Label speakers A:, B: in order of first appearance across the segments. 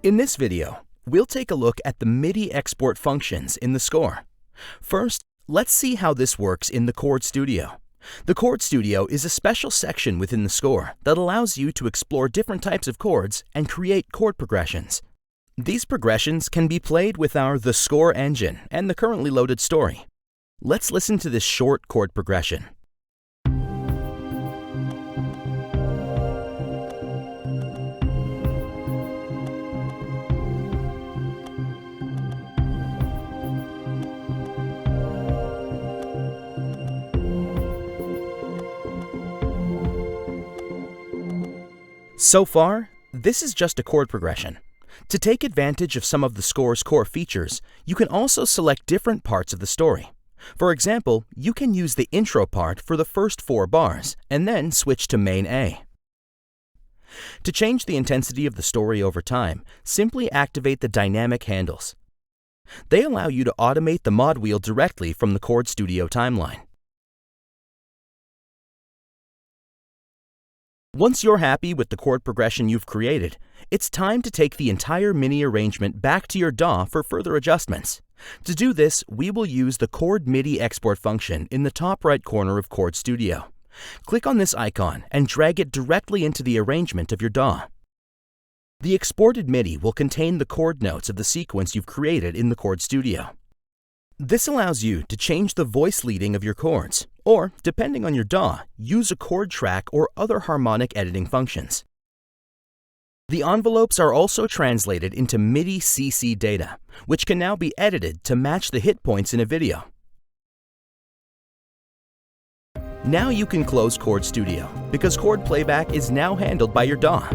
A: In this video, we'll take a look at the MIDI export functions in the score. First, let's see how this works in the Chord Studio. The Chord Studio is a special section within the score that allows you to explore different types of chords and create chord progressions. These progressions can be played with the score engine and the currently loaded story. Let's listen to this short chord progression. So far, this is just a chord progression. To take advantage of some of the score's core features, you can also select different parts of the story. For example, you can use the intro part for the first 4 bars, and then switch to main A. To change the intensity of the story over time, simply activate the dynamic handles. They allow you to automate the mod wheel directly from the Chord Studio timeline. Once you're happy with the chord progression you've created, it's time to take the entire MIDI arrangement back to your DAW for further adjustments. To do this, we will use the Chord MIDI export function in the top right corner of Chord Studio. Click on this icon and drag it directly into the arrangement of your DAW. The exported MIDI will contain the chord notes of the sequence you've created in the Chord Studio. This allows you to change the voice leading of your chords, or, depending on your DAW, use a chord track or other harmonic editing functions. The envelopes are also translated into MIDI CC data, which can now be edited to match the hit points in a video. Now you can close Chord Studio, because chord playback is now handled by your DAW.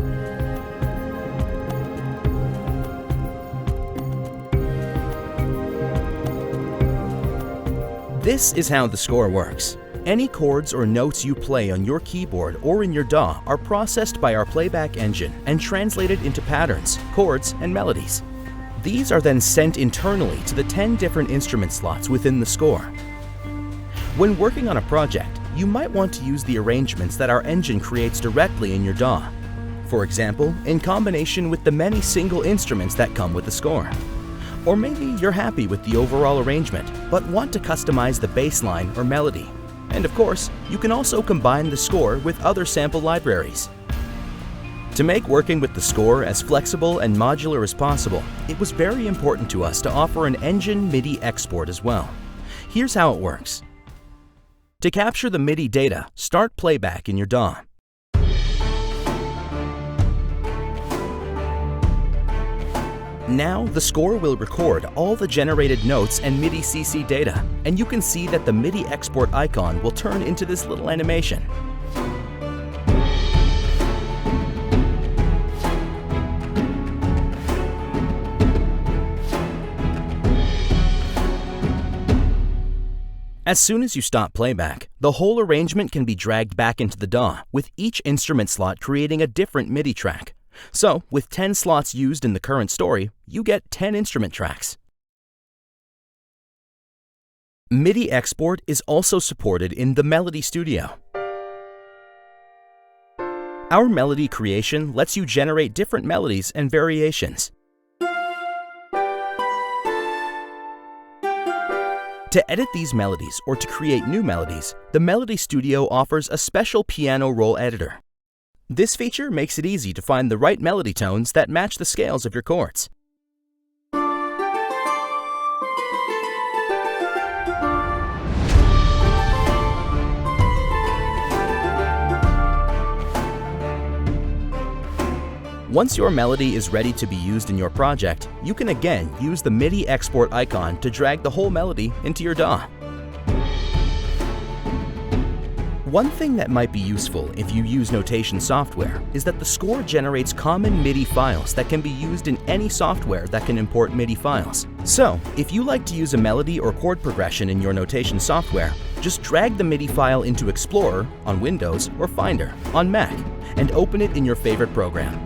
A: This is how the score works. Any chords or notes you play on your keyboard or in your DAW are processed by our playback engine and translated into patterns, chords, and melodies. These are then sent internally to the 10 different instrument slots within the score. When working on a project, you might want to use the arrangements that our engine creates directly in your DAW. For example, in combination with the many single instruments that come with the score. Or maybe you're happy with the overall arrangement, but want to customize the bass line or melody. And of course, you can also combine the score with other sample libraries. To make working with the score as flexible and modular as possible, it was very important to us to offer an engine MIDI export as well. Here's how it works. To capture the MIDI data, start playback in your DAW. Now, the score will record all the generated notes and MIDI CC data, and you can see that the MIDI export icon will turn into this little animation. As soon as you stop playback, the whole arrangement can be dragged back into the DAW, with each instrument slot creating a different MIDI track. So, with 10 slots used in the current story, you get 10 instrument tracks. MIDI export is also supported in the Melody Studio. Our melody creation lets you generate different melodies and variations. To edit these melodies or to create new melodies, the Melody Studio offers a special piano roll editor. This feature makes it easy to find the right melody tones that match the scales of your chords. Once your melody is ready to be used in your project, you can again use the MIDI export icon to drag the whole melody into your DAW. One thing that might be useful if you use notation software is that the score generates common MIDI files that can be used in any software that can import MIDI files. So, if you like to use a melody or chord progression in your notation software, just drag the MIDI file into Explorer on Windows or Finder on Mac and open it in your favorite program.